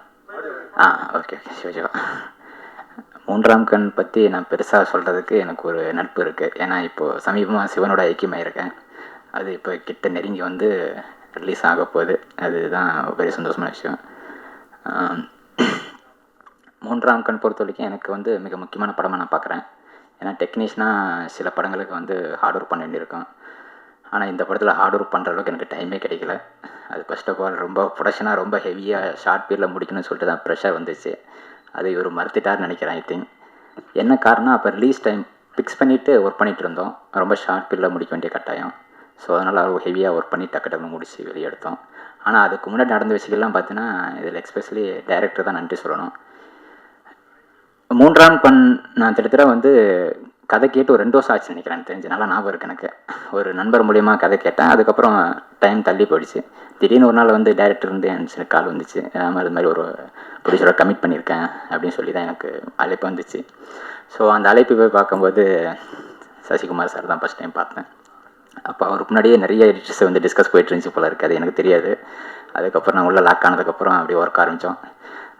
[SPEAKER 6] ஓகே சிவஜிவா. மூன்றாம் கண் பற்றி நான் பெருசாக சொல்கிறதுக்கு எனக்கு ஒரு நட்பு இருக்குது. ஏன்னா இப்போது சமீபமாக சிவனோட ஐக்கியமாயிருக்கேன். அது இப்போ கிட்ட நெருங்கி வந்து ரிலீஸ் ஆக போகுது. அதுதான் பெரிய சந்தோஷமான விஷயம். மூன்றாம் கண் பொறுத்த வரைக்கும் எனக்கு வந்து மிக முக்கியமான படமாக நான் பார்க்குறேன். ஏன்னா டெக்னீஷியனாக சில படங்களுக்கு வந்து ஹார்ட் ஒர்க் பண்ண வேண்டியிருக்கும். ஆனால் இந்த படத்தில் ஹார்ட் ஒர்க் பண்ணுற அளவுக்கு எனக்கு டைமே கிடைக்கல. அது ஃபர்ஸ்ட் ஆஃப் ஆல் ரொம்ப ப்ரொடக்ஷனாக ரொம்ப ஹெவியாக ஷார்ட் பீரியடில் முடிக்கணும்னு சொல்லிட்டு தான் ப்ரெஷர் வந்துச்சு. அது இவர் மறுத்துட்டார்னு நினைக்கிறேன். ஐ திங்க் என்ன காரணம், அப்போ ரிலீஸ் டைம் ஃபிக்ஸ் பண்ணிவிட்டு ஒர்க் பண்ணிகிட்டு இருந்தோம். ரொம்ப ஷார்ட் பீரியடில் முடிக்க வேண்டிய கட்டாயம். ஸோ அதனால் அவர் ஹெவியாக ஒர்க் பண்ணி டக்கு முடிச்சு வெளியே எடுத்தோம். ஆனால் அதுக்கு முன்னாடி நடந்த விஷயங்கள்லாம் பார்த்தீங்கன்னா இதில் எக்ஸ்பெஷலி டைரக்டர் தான் நன்றி சொல்லணும். மூன்றாம் கண் நான் திட்டத்தட்ட வந்து கதை கேட்டு ஒரு 2 வருஷம் ஆச்சு நினைக்கிறேன். தெரிஞ்சு நல்லா ஞாபகம் இருக்குது எனக்கு. ஒரு நண்பர் மூலியமாக கதை கேட்டேன். அதுக்கப்புறம் டைம் தள்ளி போயிடுச்சு. திடீர்னு ஒரு நாள் வந்து டைரக்டர் இருந்து எனக்கு கால் வந்துச்சு. அது மாதிரி ஒரு ப்ரொடியூசரை கமிட் பண்ணியிருக்கேன் அப்படின்னு சொல்லி தான் எனக்கு அழைப்பு வந்துச்சு. ஸோ அந்த அழைப்பு போய் பார்க்கும்போது சசிகுமார் சார் தான் ஃபஸ்ட் டைம் பார்த்தேன். அப்போ அவருக்கு முன்னாடியே நிறைய எடிட்டர்ஸ் வந்து டிஸ்கஸ் போயிட்டு இருந்துச்சு போல இருக்குது. அது எனக்கு தெரியாது. அதுக்கப்புறம் நான் உள்ளே லாக் ஆனதுக்கப்புறம் அப்படியே ஒர்க் ஆரம்பித்தோம்.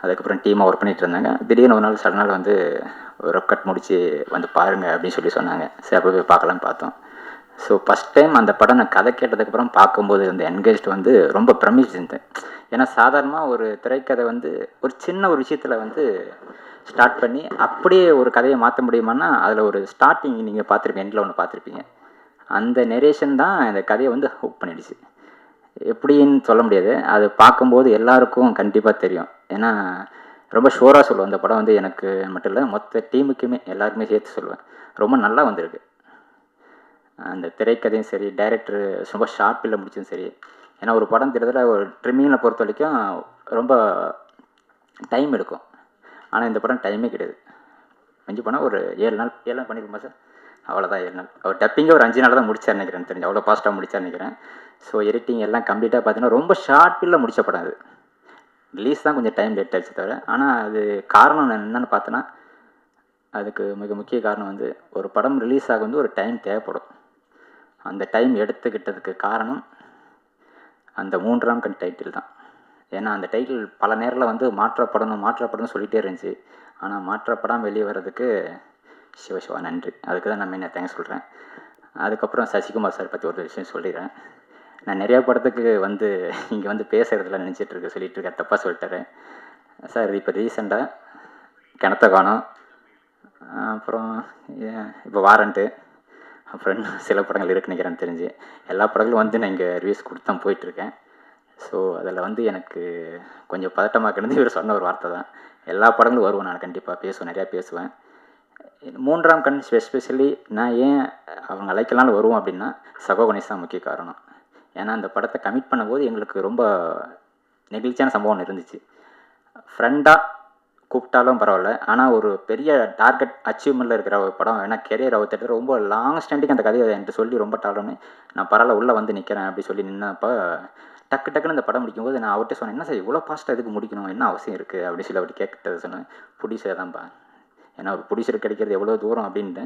[SPEAKER 6] அதுக்கப்புறம் டீமாக ஒர்க் பண்ணிகிட்டு இருந்தாங்க. திடீர்னு ஒரு நாள் சடனால் வந்து ஒரு கட் முடித்து வந்து பாருங்கள் அப்படின்னு சொல்லி சொன்னாங்க. சரி அப்போ போய் பார்க்கலான்னு பார்த்தோம். ஸோ ஃபஸ்ட் டைம் அந்த படம் நான் கதை கேட்டதுக்கப்புறம் பார்க்கும்போது அந்த என்கேஜ் வந்து ரொம்ப பிரமிச்சிருந்தேன். ஏன்னா சாதாரணமாக ஒரு திரைக்கதை வந்து ஒரு சின்ன ஒரு விஷயத்தில் வந்து ஸ்டார்ட் பண்ணி அப்படியே ஒரு கதையை மாற்ற முடியுமான்னா அதில் ஒரு ஸ்டார்டிங் நீங்கள் பார்த்துருப்பீங்க, எண்டில் ஒன்று பார்த்துருப்பீங்க. அந்த நெரேஷன் தான் இந்த கதையை வந்து ஹுக் பண்ணிடுச்சு. எப்படின்னு சொல்ல முடியாது. அது பார்க்கும்போது எல்லாருக்கும் கண்டிப்பாக தெரியும். ஏன்னா ரொம்ப ஷோராக சொல்லுவேன். இந்த படம் வந்து எனக்கு மட்டும் இல்லை, மொத்த டீமுக்குமே எல்லாருக்குமே சேர்த்து சொல்லுவேன். ரொம்ப நல்லா வந்திருக்கு. அந்த திரைக்கதையும் சரி, டைரக்டர் ரொம்ப ஷார்ட் பீரியடில் முடிச்சதும் சரி. ஏன்னா ஒரு படம் கிட்டத்தட்ட ஒரு ட்ரிம்மிங்கில் பொறுத்த வரைக்கும் ரொம்ப டைம் எடுக்கும். ஆனால் இந்த படம் டைமே கிடையாது. மிஞ்சி போனால் ஒரு 7 நாள் பண்ணியிருக்குமா சார்? அவ்வளோதான் 7 நாள். அவர் டப்பிங்கே ஒரு 5 நாள் தான் முடிச்சார் நினைக்கிறேன். தெரிஞ்சு அவ்வளோ ஃபாஸ்ட்டாக முடிச்சார் நினைக்கிறேன். ஸோ எடிட்டிங் எல்லாம் கம்ப்ளீட்டாக பார்த்தீங்கன்னா ரொம்ப ஷார்ட் பீரியடில் முடிச்ச படம் அது. ரிலீஸ் தான் கொஞ்சம் டைம் லேட் ஆகிடுச்சு தவிர. ஆனால் அது காரணம் என்னென்னு பார்த்தோன்னா அதுக்கு மிக முக்கிய காரணம் வந்து ஒரு படம் ரிலீஸ் ஆக வந்து ஒரு டைம் தேவைப்படும். அந்த டைம் எடுத்துக்கிட்டதுக்கு காரணம் அந்த மூன்றாம் கண் டைட்டில் தான். ஏன்னா அந்த டைட்டில் பல நேரில் வந்து மாற்றப்படணும் சொல்லிகிட்டே இருந்துச்சு. ஆனால் மாற்றப்படாமல் வெளியே வர்றதுக்கு சிவா நன்றி. அதுக்கு தான் நான் மெயினாக தேங்க்ஸ் சொல்கிறேன். அதுக்கப்புறம் சசிகுமார் சார் பற்றி ஒரு விஷயம் சொல்லிடுறேன். நான் நிறையா படத்துக்கு வந்து இங்கே வந்து பேசுகிறதுல சொல்லிகிட்டு இருக்கேன். தப்பாக சொல்லிட்டாரு சார். இப்போ ரீசெண்டாக கிணத்த காணோம், அப்புறம் இப்போ வாரண்ட்டு, அப்புறம் சில படங்கள் இருக்குன்னு நினைக்கிறேன்னு தெரிஞ்சு எல்லா படங்களும் வந்து நான் இங்கே ரிவ்யூஸ் கொடுத்து தான் போயிட்டுருக்கேன். ஸோ அதில் வந்து எனக்கு கொஞ்சம் பதட்டமாக்கினது இவர் சொன்ன ஒரு வார்த்தை தான். எல்லா படங்களும் வருவேன், நான் கண்டிப்பாக பேசுவேன், நிறையா பேசுவேன். மூன்றாம் கண் எஸ்பெஷலி நான் ஏன் அவங்க அழைக்கலாம்னு வருவோம் அப்படின்னா சகோ கணேஷ் தான் முக்கிய காரணம். ஏன்னா அந்த படத்தை கமிட் பண்ணும்போது எங்களுக்கு ரொம்ப நெகிழ்ச்சியான சம்பவம் இருந்துச்சு. ஃப்ரெண்டாக கூப்பிட்டாலும் பரவாயில்ல, ஆனால் ஒரு பெரிய டார்கெட் அச்சீவ்மெண்ட்டில் இருக்கிற ஒரு படம். ஏன்னா கெரியர் அவுத்துட்டு ரொம்ப லாங் ஸ்டாண்டிங் அந்த கதையை என்கிட்ட சொல்லி ரொம்ப டாலமே நான் பரவாயில்ல உள்ளே வந்து நிற்கிறேன் அப்படி சொல்லி நின்னப்போ டக்குன்னு இந்த படம் முடிக்கும்போது நான் அவர்கிட்ட சொன்னேன், என்ன சார் இவ்வளோ ஃபாஸ்ட்டாக எதுக்கு முடிக்கணும், என்ன அவசியம் இருக்குது அப்படி சொல்லி அப்படி கேட்கறது சொன்னேன். ப்ரொடியூசர் தான்ப்பா, ஏன்னா ஒரு ப்ரொடியூசர் கிடைக்கிறது எவ்வளோ தூரம் அப்படின்ட்டு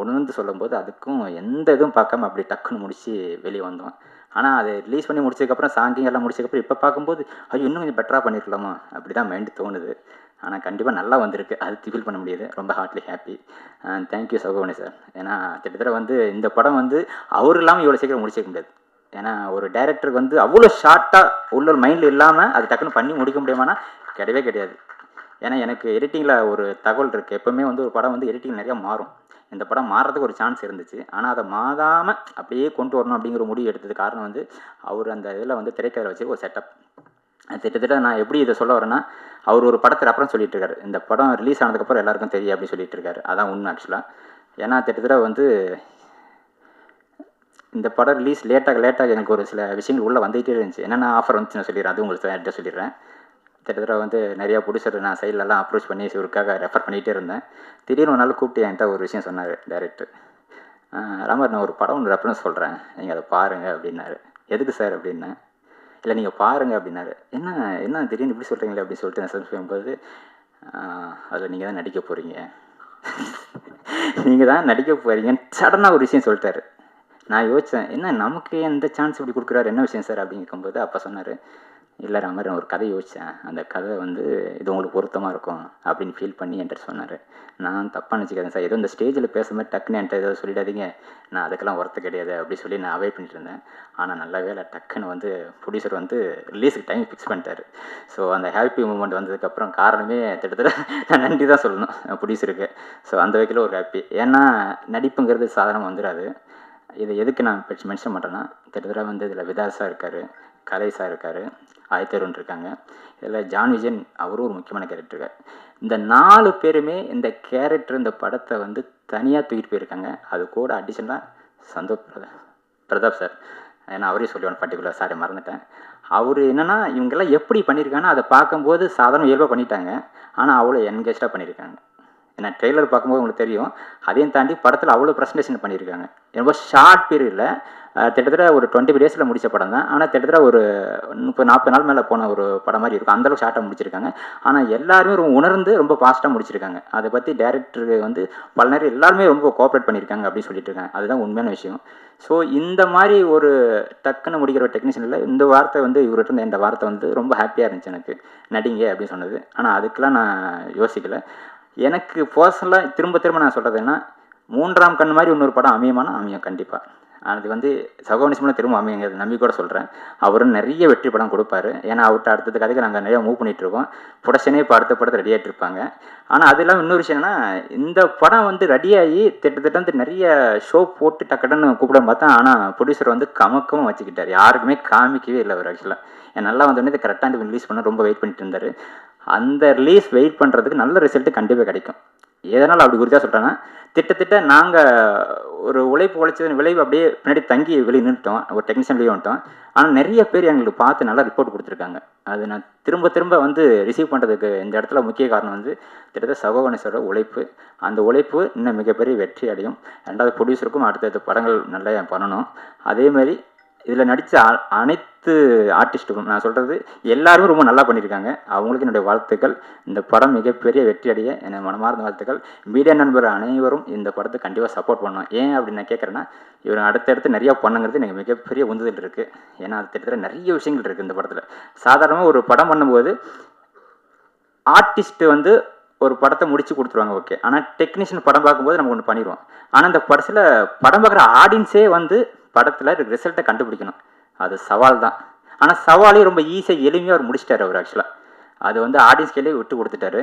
[SPEAKER 6] உணர்ந்து சொல்லும்போது அதுக்கும் எந்த இதுவும் பார்க்காம அப்படி டக்குன்னு முடித்து வெளியே வந்தோம். ஆனால் அதை ரிலீஸ் பண்ணி முடிச்சதுக்கப்புறம் சாங்கிங் எல்லாம் முடிச்சதுக்கப்புறம் இப்போ பார்க்கும்போது ஐயோ இன்னும் கொஞ்சம் பெட்டராக பண்ணியிருக்கலாமா அப்படி தான் மைண்டு தோணுது. ஆனால் கண்டிப்பாக நல்லா வந்திருக்கு, அது ஃபீல் பண்ண முடியுது. ரொம்ப ஹார்ட்லி ஹாப்பி. தேங்க்யூ சகோனி சார். ஏன்னா கிட்டத்தட்ட வந்து இந்த படம் வந்து அவர் இல்லாமல் இவ்வளோ சீக்கிரம் முடிச்சிக்க முடியாது. ஏன்னா ஒரு டைரக்டருக்கு வந்து அவ்வளோ ஷார்ட்டாக உள்ள மைண்டில் இல்லாமல் அது டக்குன்னு பண்ணி முடிக்க முடியுமானா கிடையவே கிடையாது. ஏன்னா எனக்கு எடிட்டிங்கில் ஒரு தகவல் இருக்குது. எப்போவுமே வந்து ஒரு படம் வந்து எடிட்டிங் நிறையா மாறும். இந்த படம் மாறுறதுக்கு ஒரு சான்ஸ் இருந்துச்சு. ஆனால் அதை மாறாமல் அப்படியே கொண்டு வரணும் அப்படிங்கிற முடிவு எடுத்தது காரணம் வந்து அவர் அந்த இதில் வந்து திரைக்கதையில் வச்சு ஒரு செட்டப். திட்டத்தட்ட நான் எப்படி இதை சொல்ல வரேன்னா அவர் ஒரு படத்தை அப்புறம் சொல்லிட்டு இருக்காரு, இந்த படம் ரிலீஸ் ஆனதுக்கப்புறம் எல்லாருக்கும் தெரியும் அப்படி சொல்லிட்டு இருக்காரு. அதான் உண்மை ஆக்சுவலாக. ஏன்னா திட்டத்தட்ட வந்து இந்த படம் ரிலீஸ் லேட்டாக எனக்கு ஒரு சில விஷயங்கள் உள்ளே வந்துகிட்டே இருந்துச்சு. என்னென்ன ஆஃபர் வந்துச்சு நான் சொல்லிடுறேன், அது உங்களுக்கு என்கிட்ட சொல்லிடுறேன். கிட்டத்தட்ட வந்து நிறையா ப்ரொடியூசர் நான் சைட்லலாம் அப்ரோச் பண்ணி இவருக்காக ரெஃபர் பண்ணிகிட்டே இருந்தேன். திடீர்னு ஒரு நாள் கூப்பிட்டு என்கிட்ட ஒரு விஷயம் சொன்னார் டைரக்டர். ராமர் நான் ஒரு படம் ஒன்று ரெஃபரன்ஸ் சொல்கிறேன், நீங்கள் அதை பாருங்கள் அப்படின்னாரு. எதுக்கு சார் அப்படின்னேன். இல்லை நீங்கள் பாருங்கள் அப்படின்னாரு. என்ன என்ன திடீர்னு இப்படி சொல்கிறீங்களே அப்படின்னு சொல்லிட்டு நான் சென்ஸ் பண்ணும்போது, அதில் நீங்கள் தான் நடிக்க போகிறீங்க, நீங்கள் தான் நடிக்க போகிறீங்கன்னு சடனாக ஒரு விஷயம் சொல்லிட்டாரு. நான் யோசித்தேன், என்ன நமக்கு எந்த சான்ஸ் இப்படி கொடுக்குறாரு, என்ன விஷயம் சார் அப்படின்னு கேட்கும்போது அப்போ சொன்னார், இல்லை ராமர் நான் ஒரு கதை யோசித்தேன், அந்த கதை வந்து இது உங்களுக்கு பொருத்தமாக இருக்கும் அப்படின்னு ஃபீல் பண்ணி என்கிட்ட சொன்னார். நான் தப்பாக நினச்சிக்காதேன் சார், ஏதோ இந்த ஸ்டேஜில் பேசும்போது டக்குன்னு என்கிட்ட ஏதோ சொல்லிடாதீங்க, நான் அதுக்கெல்லாம் ஒர்த்து கிடையாது அப்படி சொல்லி நான் அவாய்ட் பண்ணிட்டு இருந்தேன். ஆனால் நல்ல வேலை டக்குன்னு வந்து ப்ரொடியூசர் வந்து ரிலீஸுக்கு டைம் ஃபிக்ஸ் பண்ணிட்டாரு. ஸோ அந்த ஹாப்பி மூமெண்ட் வந்ததுக்கப்புறம் காரணமே கிட்டத்தட்ட நான் நன்றி தான் சொல்லணும் ப்ரொடியூசருக்கு. ஸோ அந்த வகையில் ஒரு ஹாப்பி. ஏன்னா நடிப்புங்கிறது சாதாரணமாக வந்துடாது. இது எதுக்கு நான் மென்ஷன் பண்ணுறேன்னா, கிட்டத்தட்ட வந்து இதில் விதாசா இருக்கார், கலைசா இருக்கார், ஆயத்தருண் இருக்காங்க, இதில் ஜான் விஜயன் அவரும் ஒரு முக்கியமான கேரக்டர் இருக்கார். இந்த 4 பேருமே இந்த கேரக்டர் இந்த படத்தை வந்து தனியாக தூக்கிட்டு போயிருக்காங்க. அது கூட அடிஷனலாக சந்தோஷ் பிரதாப் சார், ஏன்னா அவரையும் சொல்லுவேன் பர்டிகுலர், சாரி மறந்துட்டேன். அவர் என்னென்னா இவங்கெல்லாம் எப்படி பண்ணியிருக்காங்கன்னா அதை பார்க்கும்போது சாதாரண இயல்பாக பண்ணிட்டாங்க, ஆனால் அவ்வளோ என்கேஜாக பண்ணியிருக்காங்க. ஏன்னா ட்ரெய்லர் பார்க்கும்போது உங்களுக்கு தெரியும், அதையும் தாண்டி படத்தில் அவ்வளோ ப்ரெசன்டேஷன் பண்ணியிருக்காங்க. ரொம்ப ஷார்ட் பீரியடில் கிட்டத்தட்ட ஒரு 25 டேஸில் முடித்த படம் தான், ஆனால் கிட்டத்தட்ட ஒரு 30-40 நாள் மேலே போன ஒரு படம் மாதிரி இருக்கும், அந்தளவுக்கு ஷார்ட்டாக முடிச்சிருக்காங்க. ஆனால் எல்லாருமே ரொம்ப உணர்ந்து ரொம்ப ஃபாஸ்ட்டாக முடிச்சிருக்காங்க. அதை பற்றி டேரக்டர் வந்து பல நேரம் எல்லாருமே ரொம்ப கோஆப்ரேட் பண்ணியிருக்காங்க அப்படின்னு சொல்லிட்டு இருக்காங்க. அதுதான் உண்மையான விஷயம். ஸோ இந்த மாதிரி ஒரு டக்குன்னு முடிக்கிற ஒரு டெக்னீஷியனில் இந்த வார்த்தை வந்து இவர்கிட்ட இருந்த இந்த வார்த்தை வந்து ரொம்ப ஹாப்பியாக இருந்துச்சு எனக்கு, நடிங்க அப்படின்னு சொன்னது. ஆனால் அதுக்கெலாம் நான் யோசிக்கலை. எனக்கு பர்சனலாக திரும்ப நான் சொல்கிறது என்ன, 3ஆம் கண் மாதிரி இன்னொரு படம் அமையுமானா அமையும் கண்டிப்பாக. அது வந்து சகோனிசம்லாம் திரும்ப அமையுங்கிறது நம்பி கூட சொல்கிறேன். அவரும் நிறைய வெற்றி படம் கொடுப்பாரு. ஏன்னா அவர்கிட்ட அடுத்தது கதைக்கு நாங்கள் நிறையா மூவ் பண்ணிகிட்ருக்கோம். ப்ரொடக்ஷனே இப்போ அடுத்த படத்தை ரெடி ஆகிட்டு இருப்பாங்க. ஆனால் அது இல்லாமல் இன்னொரு விஷயம் என்னன்னா, இந்த படம் வந்து ரெடியாகி திட்டத்தட்ட வந்து நிறைய ஷோ போட்டு டக்குன்னு கூப்பிட பார்த்தா, ஆனால் ப்ரொடியூசர் வந்து கமக்கவும் வச்சுக்கிட்டார், யாருக்குமே காமிக்கவே இல்லை அவர். ஆக்சுவலாக நல்லா வந்தோடனே இதை கரெக்டாக ரிலீஸ் பண்ண ரொம்ப வெயிட் பண்ணிட்டு இருந்தார். அந்த ரிலீஸ் வெயிட் பண்ணுறதுக்கு நல்ல ரிசல்ட்டு கண்டிப்பாக கிடைக்கும். எதனால் அப்படி குறித்தாக சொல்கிறேன்னா, திட்டத்திட்ட நாங்கள் ஒரு உழைப்பு உழைச்சதன் விளைவு அப்படியே பின்னாடி தங்கி வெளியே நின்றுட்டோம், ஒரு டெக்னீஷியன் வெளியே வந்துட்டோம். ஆனால் நிறைய பேர் எங்களுக்கு பார்த்து நல்லா ரிப்போர்ட் கொடுத்துருக்காங்க. அது நான் திரும்ப வந்து ரிசீவ் பண்ணுறதுக்கு இந்த இடத்துல முக்கிய காரணம் வந்து திட்டத்தட்ட சகோகணேஸ்வரோட உழைப்பு. அந்த உழைப்பு இன்னும் மிகப்பெரிய வெற்றி அடையும். 2வது ப்ரொடியூசருக்கும் அடுத்தடுத்த படங்கள் நல்லா பண்ணணும். அதேமாதிரி இதில் நடித்த அனைத்து ஆர்டிஸ்ட்டுக்கும் நான் சொல்கிறது எல்லாருமே ரொம்ப நல்லா பண்ணியிருக்காங்க. அவங்களுக்கு என்னுடைய வாழ்த்துக்கள். இந்த படம் மிகப்பெரிய வெற்றி அடைய என்னை மனமார்ந்த வாழ்த்துக்கள். மீடியா நண்பர் அனைவரும் இந்த படத்தை கண்டிப்பாக சப்போர்ட் பண்ணணும். ஏன் அப்படின்னு நான் கேட்குறேன்னா, இவர் அடுத்தடுத்து நிறையா பண்ணுங்கிறது எனக்கு மிகப்பெரிய உந்துதல் இருக்குது. ஏன்னா அது திட்டத்தட்ட நிறைய விஷயங்கள் இருக்குது இந்த படத்தில். சாதாரணமாக ஒரு படம் பண்ணும்போது ஆர்டிஸ்ட்டு வந்து ஒரு படத்தை முடிச்சு கொடுத்துருவாங்க, ஓகே. ஆனால் டெக்னீஷியன் படம் பார்க்கும்போது நம்ம ஒன்று பண்ணிடுவோம். ஆனால் இந்த படத்தில் படம் பார்க்குற ஆடியன்ஸே வந்து படத்தில் ரிசல்ட்டை கண்டுபிடிக்கணும். அது சவால் தான். ஆனால் சவாலையும் ரொம்ப ஈஸியாக எளிமையாக அவர் முடிச்சிட்டார் அவர். ஆக்சுவலாக அது வந்து ஆடியன்ஸ் கையிலே விட்டு கொடுத்துட்டாரு.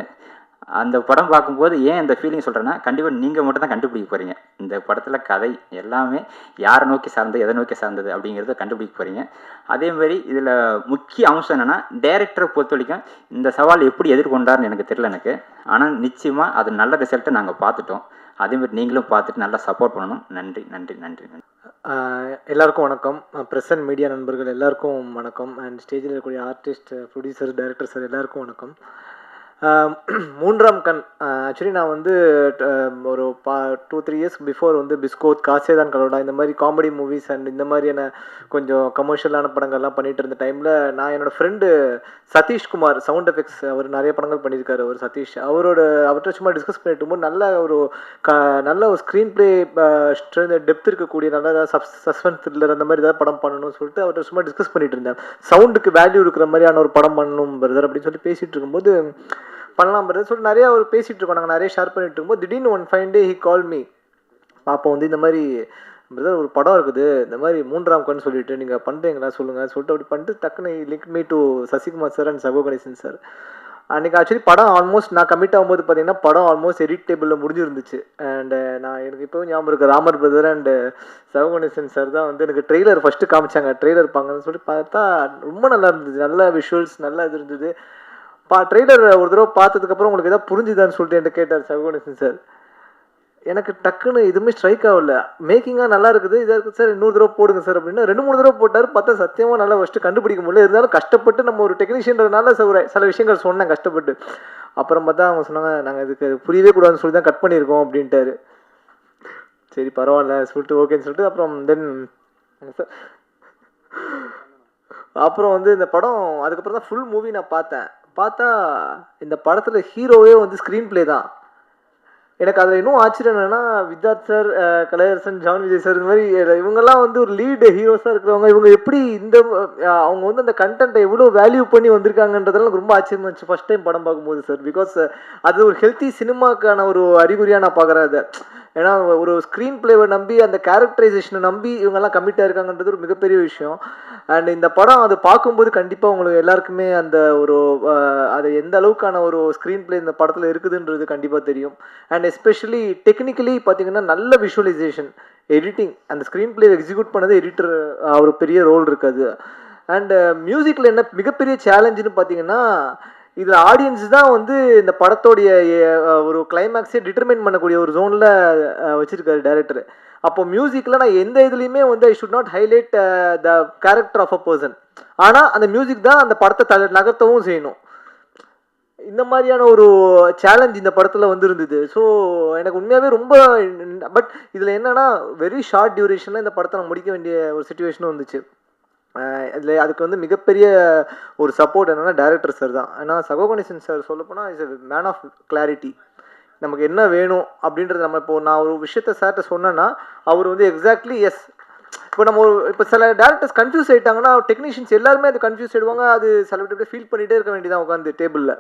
[SPEAKER 6] அந்த படம் பார்க்கும்போது ஏன் இந்த ஃபீலிங் சொல்கிறேன்னா, கண்டிப்பாக நீங்கள் மட்டும் தான் கண்டுபிடிக்க போகிறீங்க. இந்த படத்தில் கதை எல்லாமே யாரை நோக்கி சார்ந்தது, எதை நோக்கி சார்ந்தது அப்படிங்கிறத கண்டுபிடிக்க போகிறீங்க. அதேமாதிரி இதில் முக்கிய அம்சம் என்னென்னா, டைரக்டரை பொறுத்த வரைக்கும் இந்த சவால் எப்படி எதிர்கொண்டார்னு எனக்கு தெரியல எனக்கு. ஆனால் நிச்சயமாக அது நல்ல ரிசல்ட்டை நாங்கள் பார்த்துட்டோம். அதேமாதிரி நீங்களும் பார்த்துட்டு நல்லா சப்போர்ட் பண்ணணும். நன்றி நன்றி நன்றி நன்றி.
[SPEAKER 7] எல்லாருக்கும் வணக்கம். ப்ரெஸ் அண்ட் மீடியா நண்பர்கள் எல்லாருக்கும் வணக்கம். அண்ட் ஸ்டேஜில் இருக்கக்கூடிய ஆர்டிஸ்ட், ப்ரொடியூசர், டைரக்டர் சார் எல்லாருக்கும் வணக்கம். 3ஆம் கண் ஆக்சுவலி நான் வந்து ஒரு 2-3 இயர்ஸ் பிஃபோர் வந்து பிஸ்கோத், காசேதான் கலோடா இந்த மாதிரி காமெடி மூவிஸ் அண்ட் இந்த மாதிரியான கொஞ்சம் கமர்ஷியலான படங்கள்லாம் பண்ணிகிட்டு இருந்த டைமில் நான் என்னோடய ஃப்ரெண்டு சதீஷ்குமார், சவுண்ட் எஃபெக்ட்ஸ், அவர் நிறைய படங்கள் பண்ணியிருக்காரு. அவர் சதீஷ் அவர்கிட்ட சும்மா டிஸ்கஸ் பண்ணிட்டு இருக்கும்போது நல்ல ஒரு ஸ்க்ரீன் ப்ளே டெப்த் இருக்கக்கூடிய நல்ல சஸ்பென்ஸ் த்ரில்லர் அந்த மாதிரி ஏதாவது படம் பண்ணணும்னு சொல்லிட்டு அவர்கிட்ட சும்மா டிஸ்கஸ் பண்ணிட்டு இருந்தேன். சவுண்டுக்கு வேல்யூ இருக்கிற மாதிரியான ஒரு படம் பண்ணணும் பிரதர் அப்படின்னு சொல்லி பேசிகிட்டு இருக்கும்போது, பண்ணலாம் பிரதர் சொல்லிட்டு நிறையா அவர் பேசிகிட்டு இருக்கோம், நாங்கள் நிறைய ஷேர் பண்ணிட்டு இருக்கும்போது திடீர்னு one fine day he call me. பாப்பா வந்து இந்த மாதிரி பிரதர் ஒரு படம் இருக்குது, இந்த மாதிரி 3ஆம் கண் சொல்லிட்டு நீங்கள் பண்ணுறீங்களா சொல்லுங்கள் சொல்லிட்டு அப்படி பண்ணிட்டு டக்குன்னு link me to Sasikumar sir and சகோ கணேசன் சார். அன்றைக்கி ஆக்சுவலி படம் ஆல்மோஸ்ட் நான் கமிட் ஆகும்போது பார்த்தீங்கன்னா படம் ஆல்மோஸ்ட் எடிட் டேபிளில் முடிஞ்சிருந்துச்சு. அண்டு எனக்கு இப்போ ஞாபகம் இருக்குது, ராமர் பிரதர் அண்டு சகோ கணேசன் சார் தான் வந்து எனக்கு ட்ரெய்லர் ஃபஸ்ட்டு காமிச்சாங்க. ட்ரெய்லர் பாங்கன்னு சொல்லி பார்த்தா ரொம்ப நல்லா இருந்தது, நல்ல விஷுவல்ஸ் நல்லா இது இருந்தது. ட்ரெய்லர் ஒரு தடவை பார்த்ததுக்கப்புறம் உங்களுக்கு எதாவது புரிஞ்சுதான்னு சொல்லிட்டு என்கிட்ட கேட்டார் சகோ கணேசன் சார். எனக்கு டக்குன்னு எதுவுமே ஸ்ட்ரைக் ஆகல. மேக்கிங்காக நல்லா இருக்குது, இதாக இருக்குது சார், இன்னொரு தடவை போடுங்க சார் அப்படின்னா 2-3 தடவை போட்டார். பார்த்தா சத்தியமாக நல்லா ஃபஸ்ட்டு கண்டுபிடிக்க முடியல. இருந்தாலும் கஷ்டப்பட்டு நம்ம ஒரு டெக்னீஷியன்றதுனால சில விஷயங்கள் சொன்னேன் கஷ்டப்பட்டு. அப்புறம் பார்த்தா அவங்க சொன்னாங்க, நாங்கள் இதுக்கு புரியவே கூடாதுன்னு சொல்லி தான் கட் பண்ணியிருக்கோம் அப்படின்ட்டாரு. சரி பரவாயில்ல சொல்லிட்டு ஓகேன்னு சொல்லிட்டு அப்புறம் தென் சார் அப்புறம் வந்து இந்த படம் அதுக்கப்புறம் தான் ஃபுல் மூவி நான் பார்த்தா இந்த படத்தில் ஹீரோவே வந்து ஸ்க்ரீன் ப்ளே தான். எனக்கு அதில் இன்னும் ஆச்சரியம் என்னென்னா Vidharth sir, Kalaiyarasan, John Vijay sir இந்த மாதிரி இவங்கெல்லாம் வந்து ஒரு லீடு ஹீரோஸாக இருக்கிறவங்க. இவங்க எப்படி இந்த அவங்க வந்து அந்த கண்டென்ட்டை எவ்வளோ வேல்யூ பண்ணி வந்திருக்காங்கன்றதெல்லாம் எனக்கு ரொம்ப ஆச்சரியமா இருந்துச்சு ஃபஸ்ட் டைம் படம் பார்க்கும்போது சார். பிகாஸ் அது ஒரு ஹெல்த்தி சினிமாக்கான ஒரு அறிகுறியாக நான் பார்க்குறேன் அதை. ஏன்னா ஒரு ஸ்க்ரீன் பிளேவை நம்பி அந்த கேரக்டரைசேஷனை நம்பி இவங்கெல்லாம் கமிட்டாக இருக்காங்கன்றது ஒரு மிகப்பெரிய விஷயம். அண்ட் இந்த படம் அது பார்க்கும்போது கண்டிப்பாக உங்களுக்கு எல்லாருக்குமே அந்த ஒரு அது எந்த அளவுக்கான ஒரு ஸ்க்ரீன் பிளே இந்த படத்தில் இருக்குதுன்றது கண்டிப்பாக தெரியும். அண்ட் எஸ்பெஷலி டெக்னிக்கலி பார்த்தீங்கன்னா நல்ல விஷுவலைசேஷன், எடிட்டிங், அந்த ஸ்க்ரீன் பிளே எக்ஸிக்யூட் பண்ணது எடிட்டர் ஒரு பெரிய ரோல் இருக்குது. அண்டு மியூசிக்கில் என்ன மிகப்பெரிய சேலஞ்சுன்னு பார்த்தீங்கன்னா இதில் ஆடியன்ஸ் தான் வந்து இந்த படத்தோடைய ஒரு கிளைமேக்ஸே டிட்டர்மைன் பண்ணக்கூடிய ஒரு ஜோனில் வச்சுருக்காரு டைரக்டர். அப்போ மியூசிக்கில் நான் எந்த இதுலேயுமே வந்து I should not highlight the character of a person, ஆனால் அந்த மியூசிக் தான் அந்த படத்தை நகர்த்தவும் செய்யணும். இந்த மாதிரியான ஒரு சேலஞ்ச் இந்த படத்தில் வந்து இருந்தது. ஸோ எனக்கு உண்மையாகவே ரொம்ப பட் இதில் என்னென்னா வெரி ஷார்ட் டியூரேஷனில் இந்த படத்தை நான் முடிக்க வேண்டிய ஒரு சுச்சுவேஷனும் வந்துச்சு. இதில் அதுக்கு வந்து மிகப்பெரிய ஒரு சப்போர்ட் என்னென்னா டைரக்டர் சார் தான். ஏன்னா சகோ கணேசன் சார் சொல்லப்போனால் is a man of clarity. நமக்கு என்ன வேணும் அப்படின்றது நம்ம இப்போ நான் ஒரு விஷயத்த சார்கிட்ட சொன்னேன்னா அவர் வந்து எக்ஸாக்ட்லி எஸ். இப்போ நம்ம இப்போ சில டேரக்டர்ஸ் கன்ஃபியூஸ் ஆகிட்டாங்கன்னா டெக்னீஷியன்ஸ் எல்லாருமே அது கன்ஃபியூஸ் ஆகிடுவாங்க. அது சில பேர் ஃபீல் பண்ணிகிட்டே இருக்க வேண்டியதான் உட்காந்து டேபிளில்.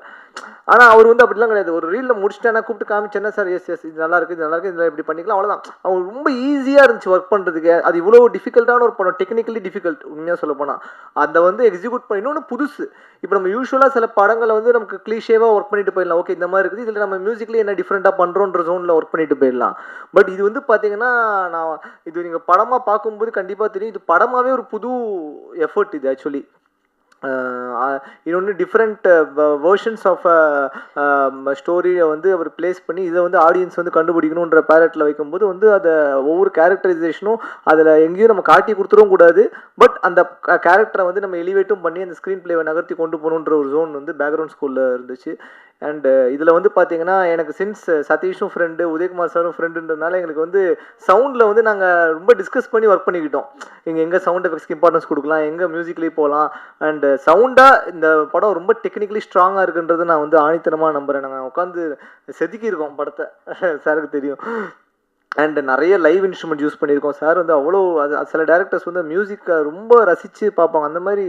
[SPEAKER 7] ஆனால் அவர் வந்து அப்படிலாம் கிடையாது. ஒரு ரீலில் முடிச்சுட்டேன்னா கூப்பிட்டு காமிச்சேன்னா சார் எஸ் இது நல்லா இருக்குது, இது நல்லா இருக்குது, இதில் இப்படி பண்ணிக்கலாம், அவ்வளோதான். அவர் ரொம்ப ஈஸியாக இருந்துச்சு ஒர்க் பண்ணுறதுக்கு. அது இவ்வளோ டிஃபிகல்ட்டான ஒரு படம், டெக்னிக்கலி டிஃபிகல்ட் உண்மையாக சொல்ல போனால். அதை வந்து எக்ஸிக்யூட் பண்ணி இன்னொன்று புதுசு. இப்போ நம்ம யூஸ்வலாக சில படங்களை வந்து நமக்கு கிளீஷேவாக ஒர்க் பண்ணிட்டு போயிடலாம். ஓகே இந்த மாதிரி இருக்குது, இதில் நம்ம மியூசிக்லேயே என்ன டிஃப்ரெண்ட்டாக பண்ணுறோன்ற ஜோனில் ஒர்க் பண்ணிட்டு போயிடலாம். பட் இது வந்து பார்த்தீங்கன்னா நான் இது நீங்கள் படமாக பார்க்கும்போது கண்டிப்பாக தெரியும், இது படமாகவே ஒரு புது எஃபர்ட் இது ஆக்சுவலி. இது ஒன்று டிஃப்ரெண்ட் வேர்ஷன்ஸ் ஆஃப் ஸ்டோரியை வந்து அவர் பிளேஸ் பண்ணி இதை வந்து ஆடியன்ஸ் வந்து கண்டுபிடிக்கணுன்ற பேலட்டில் வைக்கும்போது வந்து அதை ஒவ்வொரு கேரக்டரைசேஷனும் அதில் எங்கேயும் நம்ம காட்டி கொடுத்துடவும் கூடாது. பட் அந்த கேரக்டரை வந்து நம்ம எலிவேட்டும் பண்ணி அந்த ஸ்க்ரீன் பிளேவை நகர்த்தி கொண்டு போகணுன்ற ஒரு ஜோன் வந்து பேக்ரவுண்ட் ஸ்கூலில் இருந்துச்சு. அண்டு இதில் வந்து பார்த்தீங்கன்னா எனக்கு சின்ஸ் சதீஷும் ஃப்ரெண்டு, உதயகுமார் சாரும் ஃப்ரெண்டுன்றதுனால எங்களுக்கு வந்து சவுண்டில் வந்து நாங்கள் ரொம்ப டிஸ்கஸ் பண்ணி ஒர்க் பண்ணிக்கிட்டோம். எங்கே சவுண்ட் எஃபெக்ட்ஸ்க்கு இம்பார்ட்டன்ஸ் கொடுக்கலாம், எங்கே மியூசிக்லேயே போகலாம். அண்டு சவுண்டாக இந்த படம் ரொம்ப டெக்னிக்கலி ஸ்ட்ராங்காக இருக்குன்றது நான் வந்து ஆணித்தனமாக நம்புகிறேன். நாங்கள் உட்காந்து செதுக்கியிருக்கோம் படத்தை, சாருக்கு தெரியும். அண்ட் நிறைய லைவ் இன்ஸ்ட்ருமெண்ட் யூஸ் பண்ணியிருக்கோம். சார் வந்து அவ்வளோ அது சில டேரக்டர்ஸ் வந்து மியூசிக்கை ரொம்ப ரசித்து பார்ப்பாங்க. அந்த மாதிரி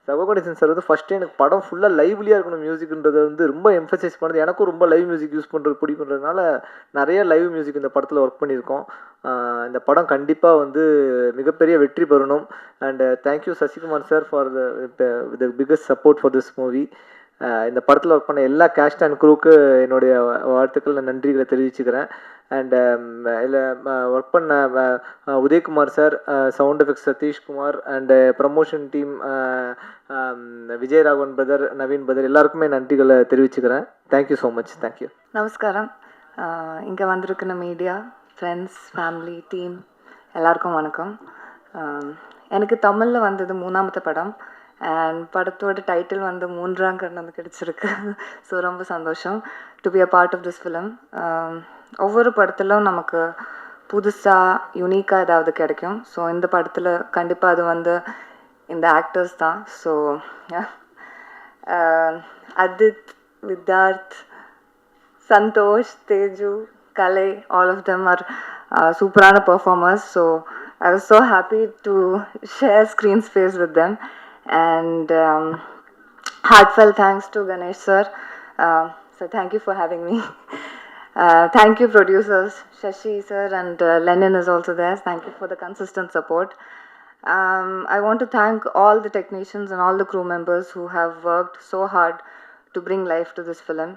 [SPEAKER 7] சகோ கணேசன் சார் வந்து ஃபஸ்ட்டு எனக்கு படம் ஃபுல்லாக லைவ்லியாக இருக்கணும் மியூசிக்ன்றதை வந்து ரொம்ப எம்ஃபசைஸ் பண்ணது. எனக்கும் ரொம்ப லைவ் மியூசிக் யூஸ் பண்ணுறது பிடிக்குன்றதுனால நிறைய லைவ் மியூசிக் இந்த படத்தில் ஒர்க் பண்ணியிருக்கோம். இந்த படம் கண்டிப்பாக வந்து மிகப்பெரிய வெற்றி பெறணும். And thank you Sasikumar sir for the biggest support for this movie. இந்த படத்தில் ஒர்க் பண்ண எல்லா கேஸ்ட் அண்ட் க்ரூக்கு என்னுடைய வாழ்த்துக்கள், நான் நன்றிகளை தெரிவிச்சுக்கிறேன். அண்ட் இதில் ஒர்க் பண்ண Udhayakumar sir, sound effects Sathishkumar, and promotion team Vijayaraghavan brother, Naveen brother, எல்லாருக்குமே நன்றிகளை தெரிவிச்சுக்கிறேன். Thank you so much. தேங்க்யூ.
[SPEAKER 8] நமஸ்காரம். இங்கே வந்திருக்கிற மீடியா ஃப்ரெண்ட்ஸ், ஃபேமிலி, டீம் எல்லாருக்கும் வணக்கம். எனக்கு தமிழில் வந்தது 3ஆவது படம். அண்ட் படத்தோட டைட்டில் வந்து 3ஆம் கண்ணு கிடச்சிருக்கு. ஸோ ரொம்ப சந்தோஷம் to be a part of this film. ஒவ்வொரு படத்திலும் நமக்கு புதுசாக யூனிக்காக ஏதாவது கிடைக்கும். ஸோ இந்த படத்தில் கண்டிப்பாக அது வந்து இந்த ஆக்டர்ஸ் தான். So Adith, Vidharth, Santhosh, Teju, Kalai, all of them are சூப்பரான performers. So I was so happy to share screen space with them. And heartfelt thanks to Ganesh sir. So thank you for having me. Thank you producers, Shashi sir and Lenin is also there. Thank you for the consistent support. I want to thank all the technicians and all the crew members who have worked so hard to bring life to this film.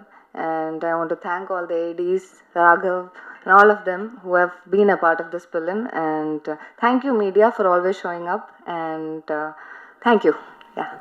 [SPEAKER 8] And I want to thank all the ADs, Raghav and all of them who have been a part of this film. And thank you media for always showing up. And thank you. Yeah.